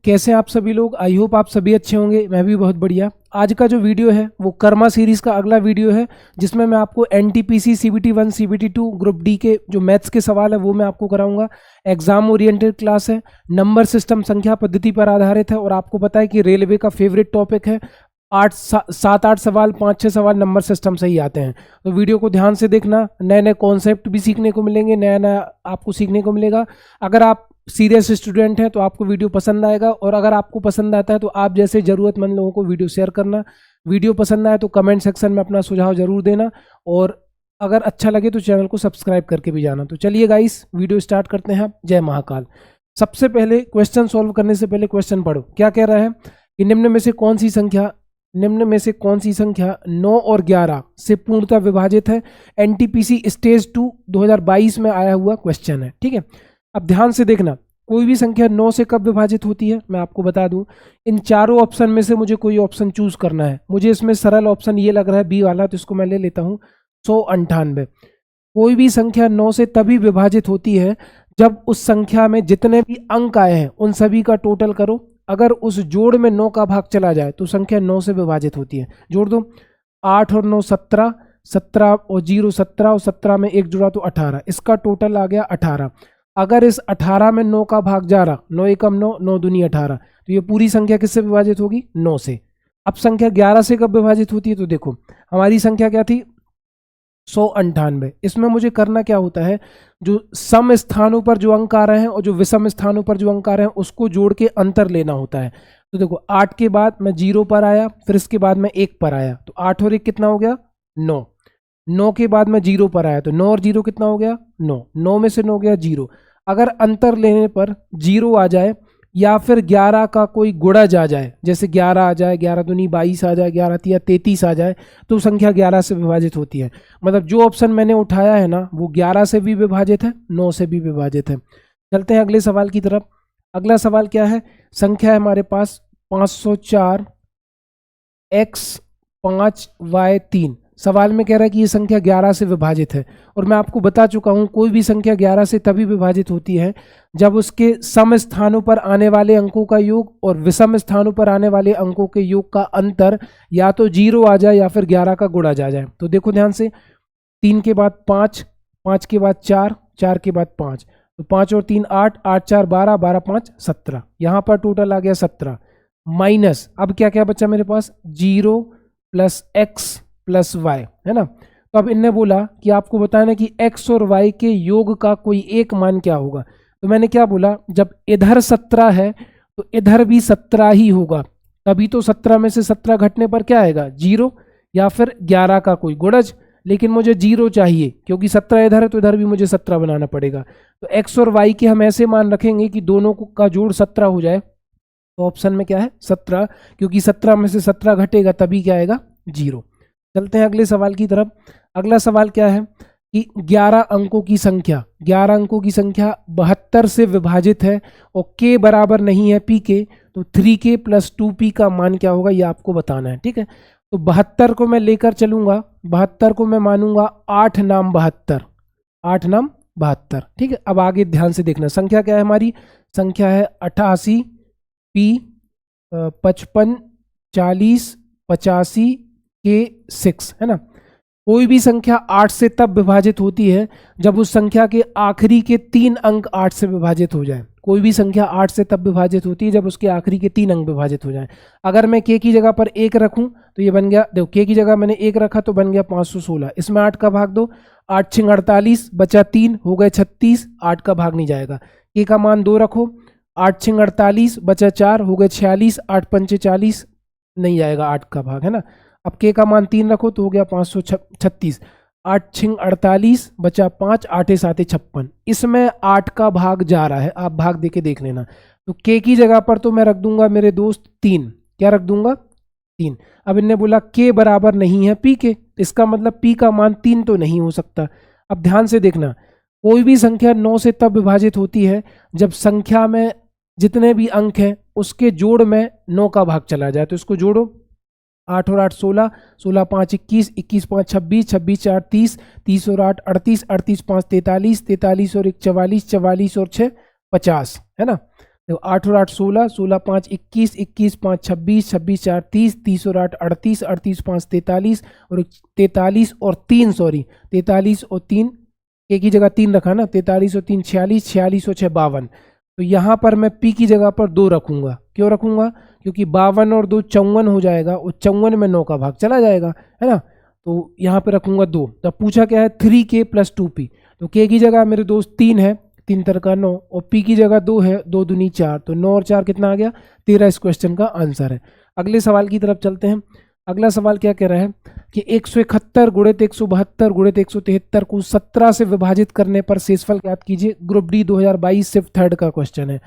कैसे हैं आप सभी लोग। आई होप आप सभी अच्छे होंगे, मैं भी बहुत बढ़िया। आज का जो वीडियो है वो कर्मा सीरीज़ का अगला वीडियो है, जिसमें मैं आपको NTPC CBT 1 CBT 2 group D के जो मैथ्स के सवाल है वो मैं आपको कराऊंगा। एग्जाम ओरिएंटेड क्लास है, नंबर सिस्टम संख्या पद्धति पर आधारित है और आपको पता है कि रेलवे का फेवरेट टॉपिक है। 7-8 सवाल 5-6 सवाल नंबर सिस्टम से ही आते हैं, तो वीडियो को ध्यान से देखना। नए नए कॉन्सेप्ट भी सीखने को मिलेंगे, नया नया आपको सीखने को मिलेगा। अगर आप सीरियस स्टूडेंट हैं तो आपको वीडियो पसंद आएगा, और अगर आपको पसंद आता है तो आप जैसे ज़रूरतमंद लोगों को वीडियो शेयर करना। वीडियो पसंद आए तो कमेंट सेक्शन में अपना सुझाव जरूर देना, और अगर अच्छा लगे तो चैनल को सब्सक्राइब करके भी जाना। तो चलिए गाइस, वीडियो स्टार्ट करते हैं। जय महाकाल। सबसे पहले क्वेश्चन सॉल्व करने से पहले क्वेश्चन पढ़ो। क्या कह रहा है कि निम्न में से कौन सी संख्या 9 और 11 से पूर्णतः विभाजित है। एनटीपीसी स्टेज 2 2022 में आया हुआ क्वेश्चन है, ठीक है। अब ध्यान से देखना, कोई भी संख्या 9 से कब विभाजित होती है मैं आपको बता दूं। इन चारों ऑप्शन में से मुझे कोई ऑप्शन चूज करना है। मुझे इसमें सरल ऑप्शन ये लग रहा है बी वाला, तो इसको मैं ले लेता हूं। 198। कोई भी संख्या 9 से तभी विभाजित होती है जब उस संख्या में जितने भी अंक आए हैं उन सभी का टोटल करो। अगर उस जोड़ में 9 का भाग चला जाए तो संख्या 9 से विभाजित होती है। जोड़ दो, 8 और 9 17, 17 और 0 17, और 17 में 1 जुड़ा तो 18। इसका टोटल आ गया 18। अगर इस 18 में 9 का भाग जा रहा, 9 एकम 9, 9 दूनी 18, तो ये पूरी संख्या किससे विभाजित होगी? 9 से। अब संख्या 11 से कब विभाजित होती है? तो देखो, हमारी संख्या क्या थी? 198। इसमें मुझे करना क्या होता है, जो सम स्थानों पर जो अंक आ रहे हैं और जो विषम स्थानों पर जो अंक आ रहे हैं उसको जोड़ के अंतर लेना होता है। तो देखो, 8 के बाद मैं 0 पर आया, फिर इसके बाद मैं 1 पर आया, तो 8 और 1 कितना हो गया? 9। 9 के बाद मैं 0 पर आया, तो 9 और 0 कितना हो गया? 9। 9 में से 9 गया 0। अगर अंतर लेने पर 0 आ जाए या फिर 11 का कोई गुणज आ जाए, जैसे 11 आ जाए, 11 दूनी 22 आ जाए, 11 तिया 33 आ जाए, तो संख्या 11 से विभाजित होती है। मतलब जो ऑप्शन मैंने उठाया है ना, वो 11 से भी विभाजित है, 9 से भी विभाजित है। चलते हैं अगले सवाल की तरफ। अगला सवाल क्या है? संख्या है हमारे पास 504 x 5 y 3। सवाल में कह रहा है कि ये संख्या 11 से विभाजित है, और मैं आपको बता चुका हूं कोई भी संख्या 11 से तभी विभाजित होती है जब उसके सम स्थानों पर आने वाले अंकों का योग और विषम स्थानों पर आने वाले अंकों के योग का अंतर या तो 0 आ जाए या फिर 11 का गुणा आ जाए। तो देखो ध्यान से, 3 के बाद 5, 5 के बाद 4, 4 के बाद 5, तो 5 और 3 8, 8 4 12, 12 5 17। यहाँ पर टोटल आ गया 17। माइनस, अब क्या क्या बचा मेरे पास? 0 प्लस x प्लस y, है ना। तो अब इनने बोला कि आपको बताना कि x और y के योग का कोई एक मान क्या होगा। तो मैंने क्या बोला, जब इधर 17 है तो इधर भी 17 ही होगा, तभी तो 17 में से 17 घटने पर क्या आएगा? 0 या फिर 11 का कोई गुणज। लेकिन मुझे 0 चाहिए, क्योंकि 17 इधर है तो इधर भी मुझे 17 बनाना पड़ेगा। तो x और y के हम ऐसे मान रखेंगे कि दोनों का जोड़ 17 हो जाए। तो ऑप्शन में क्या है? 17, क्योंकि 17 में से 17 घटेगा तभी क्या आएगा? 0। चलते हैं अगले सवाल की तरफ। अगला सवाल क्या है कि 11 अंकों की संख्या 72 से विभाजित है और k बराबर नहीं है p के, तो 3k प्लस 2p का मान क्या होगा, ये आपको बताना है, ठीक है। तो 72 को मैं लेकर चलूंगा, 72 को मैं मानूंगा 8 नाम 72, 8 नाम 72, ठीक है। अब आगे ध्यान से देखना, संख्या क्या है हमारी? संख्या है 88 p 55 40 85 के 6, है ना। कोई भी संख्या 8 से तब विभाजित होती है जब उस संख्या के आखिरी के 3 अंक 8 से विभाजित हो जाए। कोई भी संख्या 8 से तब विभाजित होती है जब उसके आखिरी के 3 अंक विभाजित हो जाए। अगर मैं k की जगह पर 1 रखूं तो ये बन गया, देखो k की जगह मैंने 1 रखा तो बन गया 516। इसमें 8 का भाग दो, 8 6 48, बचा 3, हो गए 36। 8 का भाग नहीं जाएगा। k का मान 2 रखो, 8 6 48, बचा 4, हो गए 46। 8 पंचे 40, नहीं जाएगा 8 का भाग, है ना। अब k का मान 3 रखो तो हो गया 536। 8 6 48, बचा 5, 8 7 56। इसमें 8 का भाग जा रहा है, आप भाग देके देख लेना। तो k की जगह पर तो मैं रख दूंगा मेरे दोस्त 3। क्या रख दूंगा? 3। अब इनने बोला k बराबर नहीं है p के, इसका मतलब p का मान 3 तो नहीं हो सकता। अब ध्यान से देखना, कोई भी संख्या 9 से तब विभाजित होती है जब संख्या में जितने भी अंक हैं उसके जोड़ में 9 का भाग चला जाए। तो इसको जोड़ो, 8 और 8 16, 16 5 21, 21 5 26, 26 4 30, 30 और 8 38, 38 5 43, 43 और 1 44, 44 और 6 50, है ना। देखो 8 और 8 16, 16 5 21, 21 5 26, 26 4 30, 30 और 8 38, 38 5 43 और 43 और 3 सॉरी 43 और 3 एक ही जगह 3 रखा ना, 43 और 3 46, 46 और 6 52। तो यहाँ पर मैं पी की जगह पर 2 रखूंगा। क्यों रखूंगा? क्योंकि 52 और 2 54 हो जाएगा और 54 में 9 का भाग चला जाएगा, है ना। तो यहाँ पे रखूंगा 2। तो पूछा क्या है 3k प्लस 2p। तो k की जगह मेरे दोस्त 3 है, 3 तर का 9 और p की जगह 2 है, 2 दूनी 4। तो 9 और 4 कितना आ गया? 13 इस क्वेश्चन का आंसर है। अगले सवाल की तरफ चलते हैं। अगला सवाल क्या कह रहा है कि 171 गुणित 172 गुणित 173 को 17 से विभाजित करने पर शेषफल ज्ञात कीजिए। ग्रुप डी 2022 सिर्फ थर्ड का क्वेश्चन है।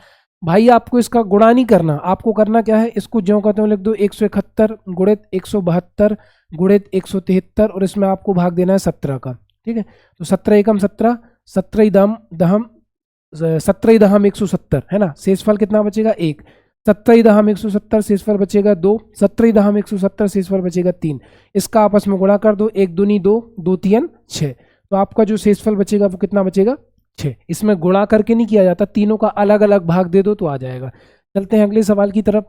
भाई आपको इसका गुणा नहीं करना, आपको करना क्या है, इसको ज्यों कहते हो लिख दो 171 गुणित 172 गुणित 173 और इसमें आपको भाग देना है 17 का। ठीक है, तो 17 एकम 17, 17 दहम 17 दहम 170 है ना। शेषफल कितना बचेगा? 1। 17 दहम 170 शेषफल बचेगा 2, 17 दहम 170 शेषफल बचेगा 3। इसका आपस में गुणा कर दो, 1 दूनी 2, 2 3 6। तो आपका जो शेषफल बचेगा वो कितना बचेगा? 6। इसमें गुणा करके नहीं किया जाता, तीनों का अलग अलग भाग दे दो तो आ जाएगा। चलते हैं अगले सवाल की तरफ।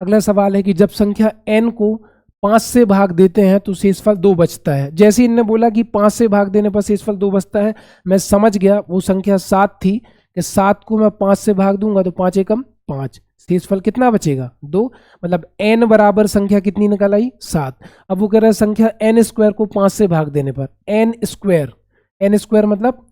अगला सवाल है कि जब संख्या n को 5 से भाग देते हैं तो शेषफल 2 बचता है। जैसे इनने बोला कि 5 से भाग देने पर शेषफल 2 बचता है, मैं समझ गया वो संख्या 7 थी कि 7 को मैं 5 से भाग दूंगा तो 5 एकम 5, शेषफल कितना बचेगा? 2। मतलब n बराबर संख्या कितनी निकल आई? 7। अब वो कह रहा है संख्या n स्क्वायर को 5 से भाग देने पर n स्क्वायर मतलब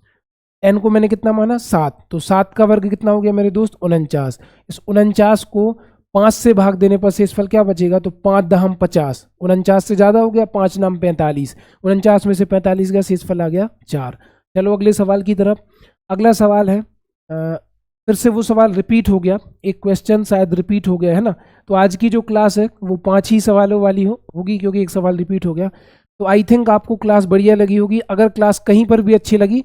n को मैंने कितना माना? 7। तो 7 का वर्ग कितना हो गया मेरे दोस्त? 49। इस 49 को 5 से भाग देने पर शेषफल क्या बचेगा? तो 5 दहम 50, 49 से ज़्यादा हो गया, 5 नाम 45, 49 में से 45 का शेषफल आ गया 4। चलो अगले सवाल की तरफ। अगला सवाल है फिर से वो सवाल रिपीट हो गया, एक क्वेश्चन शायद रिपीट हो गया है ना। तो आज की जो क्लास है वो 5 ही सवालों वाली होगी क्योंकि एक सवाल रिपीट हो गया। तो आई थिंक आपको क्लास बढ़िया लगी होगी। अगर क्लास कहीं पर भी अच्छी लगी